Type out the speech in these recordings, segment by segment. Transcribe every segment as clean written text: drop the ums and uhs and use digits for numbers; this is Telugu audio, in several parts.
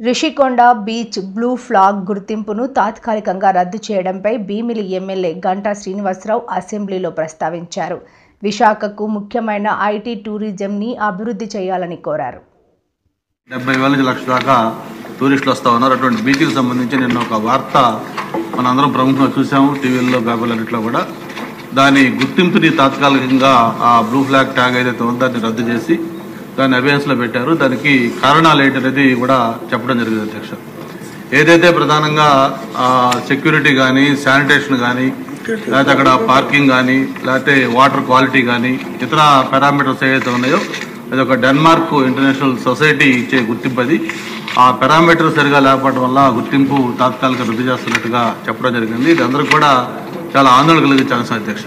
రిషికొండ బీచ్ బ్లూ ఫ్లాగ్ గుర్తింపును తాత్కాలికంగా రద్దు చేయడంపై భీమిలి ఎమ్మెల్యే గంటా శ్రీనివాసరావు అసెంబ్లీలో ప్రస్తావించారు. విశాఖకు ముఖ్యమైన ఐటీ టూరిజంని అభివృద్ధి చేయాలని కోరారు. 70,000 లక్షల దాకా టూరిస్టులు వస్తూ ఉన్నారు. అటువంటి బీచ్కి సంబంధించి నిన్న ఒక వార్త మనందరం ప్రముఖంగా చూసాము, టీవీల్లో పేపర్లన్నింటిలో కూడా. దాని గుర్తింపుని తాత్కాలికంగా ఆ బ్లూ ఫ్లాగ్ ట్యాగ్ ఏదైతే ఉందో దాన్ని రద్దు చేసి దాన్ని అవేర్నెస్లో పెట్టారు. దానికి కారణాలు ఏంటనేది కూడా చెప్పడం జరిగింది అధ్యక్ష. ఏదైతే ప్రధానంగా సెక్యూరిటీ కానీ, శానిటేషన్ కానీ, లేకపోతే అక్కడ పార్కింగ్ కానీ, లేకపోతే వాటర్ క్వాలిటీ కానీ, ఇతర పారామీటర్స్ ఏవైతే ఉన్నాయో అది ఒక డెన్మార్క్ ఇంటర్నేషనల్ సొసైటీ ఇచ్చే గుర్తింపు. అది ఆ పారామీటర్ సరిగా లేకపోవడం వల్ల గుర్తింపు తాత్కాలిక రద్దు చేస్తున్నట్టుగా చెప్పడం జరిగింది. ఇది అందరూ కూడా చాలా ఆందోళన కలిగించే అంశం అధ్యక్ష.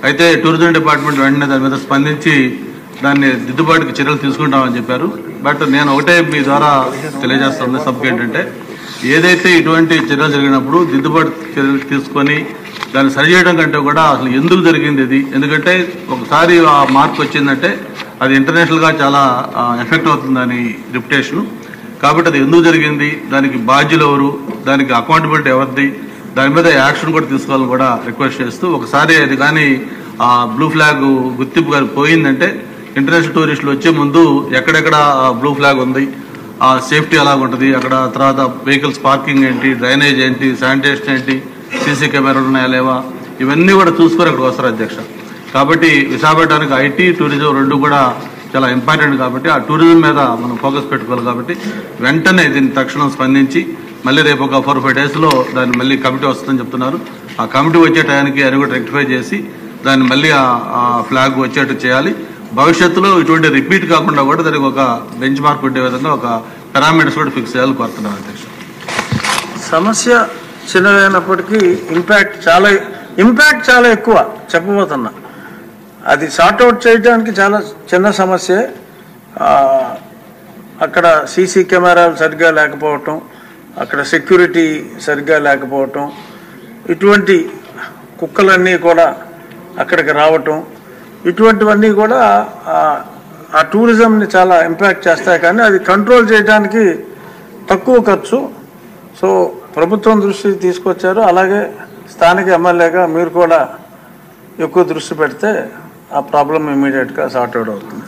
అయితే టూరిజం డిపార్ట్మెంట్ వెంటనే దాని మీద స్పందించి దాన్ని దిద్దుబాటుకి చర్యలు తీసుకుంటామని చెప్పారు. బట్ నేను ఒకటే మీ ద్వారా తెలియజేస్తుంది సభకి ఏంటంటే, ఏదైతే ఇటువంటి చర్యలు జరిగినప్పుడు దిద్దుబాటు చర్యలు తీసుకొని దాన్ని సరిచేయడం కంటే కూడా అసలు ఎందుకు జరిగింది ఇది, ఎందుకంటే ఒకసారి ఆ మార్క్ వచ్చిందంటే అది ఇంటర్నేషనల్గా చాలా ఎఫెక్ట్ అవుతుందని రిప్యుటేషను. కాబట్టి అది ఎందుకు జరిగింది, దానికి బాధ్యులు ఎవరు, దానికి అకౌంటబిలిటీ ఎవరిది, దాని మీద యాక్షన్ కూడా తీసుకోవాలని కూడా రిక్వెస్ట్ చేస్తూ, ఒకసారి అది కానీ ఆ బ్లూ ఫ్లాగ్ గుర్తింపు కానీ పోయిందంటే ఇంటర్నేషనల్ టూరిస్టులు వచ్చే ముందు ఎక్కడెక్కడ బ్లూ ఫ్లాగ్ ఉంది, ఆ సేఫ్టీ ఎలా ఉంటుంది, అక్కడ తర్వాత వెహికల్స్ పార్కింగ్ ఏంటి, డ్రైనేజ్ ఏంటి, శానిటేషన్ ఏంటి, సీసీ కెమెరాలు ఉన్నాయా లేవా, ఇవన్నీ కూడా చూసుకొని అక్కడికి వస్తారు అధ్యక్ష. కాబట్టి విశాఖపట్నానికి ఐటీ టూరిజం రెండు కూడా చాలా ఇంపార్టెంట్. కాబట్టి ఆ టూరిజం మీద మనం ఫోకస్ పెట్టుకోవాలి. కాబట్టి వెంటనే దీన్ని తక్షణం స్పందించి మళ్ళీ రేపు ఒక 4-5 డేస్లో దాన్ని మళ్ళీ కమిటీ వస్తుందని చెప్తున్నారు. ఆ కమిటీ వచ్చే టైంకి అది కూడా రెక్టిఫై చేసి దాన్ని మళ్ళీ ఆ ఫ్లాగ్ వచ్చేట్టు చేయాలి. భవిష్యత్తులో ఇటువంటి రిపీట్ కాకుండా కూడా దానికి ఒక బెంచ్ మార్క్ ఉండే విధంగా ఒక పారామీటర్స్ కూడా ఫిక్స్ చేయాలని కోరుతున్నాను అధ్యక్ష. సమస్య చిన్నదైనప్పటికీ ఇంపాక్ట్ చాలా ఎక్కువ చెప్పబోతున్నా. అది సార్ట్అవుట్ చేయడానికి చాలా చిన్న సమస్య. అక్కడ సీసీ కెమెరాలు సరిగ్గా లేకపోవటం, అక్కడ సెక్యూరిటీ సరిగ్గా లేకపోవటం, ఇటువంటి కుక్కలన్నీ కూడా అక్కడికి రావటం, ఇటువంటివన్నీ కూడా ఆ టూరిజంని చాలా ఇంపాక్ట్ చేస్తాయి. కానీ అది కంట్రోల్ చేయడానికి తక్కువ ఖర్చు. సో ప్రభుత్వం దృష్టికి తీసుకొచ్చారు. అలాగే స్థానిక ఎమ్మెల్యేగా మీరు కూడా ఎక్కువ దృష్టి పెడితే ఆ ప్రాబ్లం ఇమీడియట్గా సార్ట్అవుట్ అవుతుంది.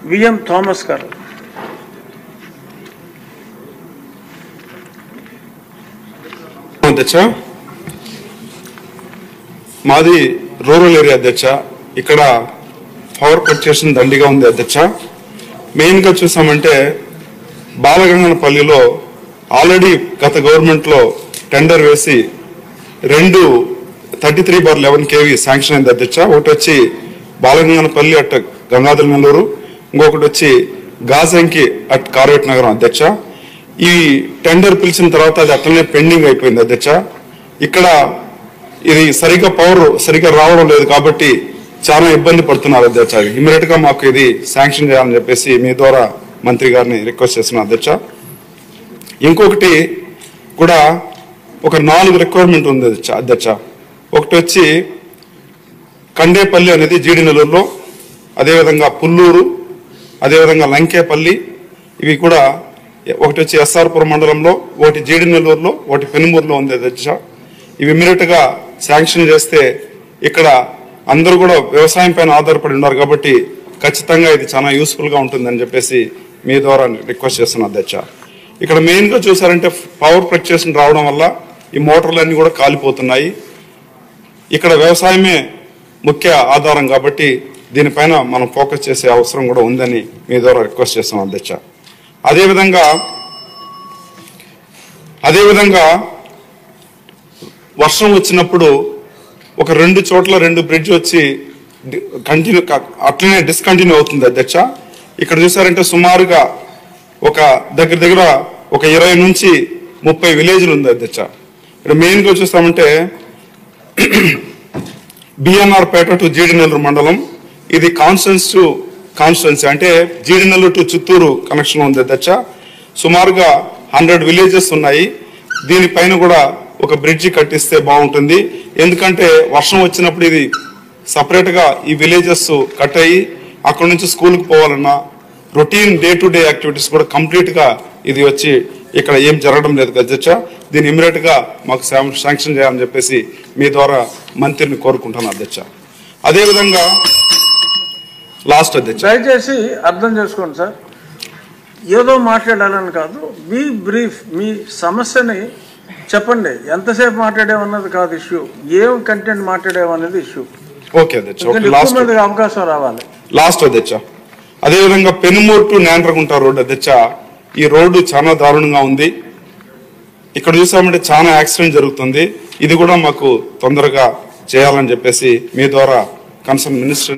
విఎం థామస్ గారు. అధ్యక్ష, మాది రూరల్ ఏరియా అధ్యక్ష. ఇక్కడ పవర్ పర్చేషన్ దండిగా ఉంది అధ్యక్ష. మెయిన్గా చూసామంటే బాలగంగనపల్లిలో ఆల్రెడీ గత గవర్నమెంట్లో టెండర్ వేసి 2 33/11 kV శాంక్షన్ అయింది అధ్యక్ష. ఒకటి వచ్చి బాలగంగనపల్లి అట్ గంగాధర నెల్లూరు, ఇంకొకటి వచ్చి గాజంకి అట్ కార్వేట్ నగరం అధ్యక్ష. ఈ టెండర్ పిలిచిన తర్వాత అది అట్లనే పెండింగ్ అయిపోయింది అధ్యక్ష. ఇక్కడ ఇది పవర్ సరిగా రావడం లేదు కాబట్టి చాలా ఇబ్బంది పడుతున్నారు అధ్యక్ష. ఇమీడియట్ గా మాకు ఇది శాంక్షన్ చేయాలని చెప్పేసి మీ ద్వారా మంత్రి గారిని రిక్వెస్ట్ చేస్తున్నాను అధ్యక్ష. ఇంకొకటి కూడా ఒక 4 రిక్వైర్మెంట్ ఉంది అధ్యక్ష. ఒకటి వచ్చి కండేపల్లి అనేది జీడి నెల్లూరులో, అదేవిధంగా పుల్లూరు, అదేవిధంగా లంకేపల్లి, ఇవి కూడా ఒకటి వచ్చి ఎస్ఆర్పురం మండలంలో, ఒకటి జీడి నెల్లూరులో, ఒకటి పెనుమూరులో ఉంది అధ్యక్ష. ఇవి ఇమీడియట్ గా శాంక్షన్ చేస్తే ఇక్కడ అందరూ కూడా వ్యవసాయం పైన ఆధారపడి ఉన్నారు కాబట్టి ఖచ్చితంగా ఇది చాలా యూస్ఫుల్ గా ఉంటుందని చెప్పేసి మీ ద్వారా రిక్వెస్ట్ చేస్తున్నాను అధ్యక్ష. ఇక్కడ మెయిన్ గా చూసారంటే పవర్ ఫ్లక్చుయేషన్ రావడం వల్ల ఈ మోటార్లన్నీ కూడా కాలిపోతున్నాయి. ఇక్కడ వ్యవసాయమే ముఖ్య ఆధారం కాబట్టి దీనిపైన మనం ఫోకస్ చేసే అవసరం కూడా ఉందని మీ ద్వారా రిక్వెస్ట్ చేస్తున్నాం అధ్యక్ష. అదేవిధంగా వర్షం వచ్చినప్పుడు ఒక 2 చోట్ల 2 బ్రిడ్జ్ వచ్చి కంటిన్యూ అట్లనే డిస్కంటిన్యూ అవుతుంది అధ్యక్ష. ఇక్కడ చూసారంటే సుమారుగా ఒక దగ్గర ఒక 20 నుంచి 30 విలేజ్లు ఉంది అధ్యక్ష. ఇక్కడ మెయిన్గా చూస్తామంటే బిఎన్ఆర్ పేట టు జీడి నెల్లూరు మండలం, ఇది కాన్స్టెన్సీ అంటే జీడి నెల్లూరు టు చిత్తూరు కనెక్షన్ ఉంది అధ్యక్ష. సుమారుగా 100 విలేజెస్ ఉన్నాయి. దీనిపైన కూడా ఒక బ్రిడ్జి కట్టిస్తే బాగుంటుంది. ఎందుకంటే వర్షం వచ్చినప్పుడు ఇది సపరేట్గా ఈ విలేజెస్ కట్ అయ్యి అక్కడ నుంచి స్కూల్కి పోవాలన్నా routine day to day activities కూడా కంప్లీట్ గా ఇది వచ్చి ఇక్కడ ఏం జరగడం లేదు అధ్యక్ష. దీన్ని ఇమీడియట్ గా మాకు శాంక్షన్ చేయాలని చెప్పేసి మీ ద్వారా మంత్రిని కోరుకుంటాను అధ్యక్ష. అదేవిధంగా లాస్ట్ అధ్యక్ష, దయచేసి అర్థం చేసుకోండి సార్, ఏదో మాట్లాడాలని కాదు, బీ బ్రీఫ్, మీ సమస్యని చెప్పండి. ఎంతసేపు మాట్లాడేమన్నది కాదు ఇష్యూ, ఏం కంటెంట్ మాట్లాడేమన్నది ఇష్యూ. ఓకే అధ్యక్ష. ఎక్కువ మందికి అవకాశం రావాలి. లాస్ట్ అధ్యక్ష, అదేవిధంగా పెనుమూరు టు నేండ్రగుంట రోడ్డు అధ్యక్ష, ఈ రోడ్డు చాలా దారుణంగా ఉంది. ఇక్కడ చూసామంటే చాలా యాక్సిడెంట్ జరుగుతుంది. ఇది కూడా మాకు తొందరగా చేయాలని చెప్పేసి మీ ద్వారా కన్సర్న్ మినిస్టర్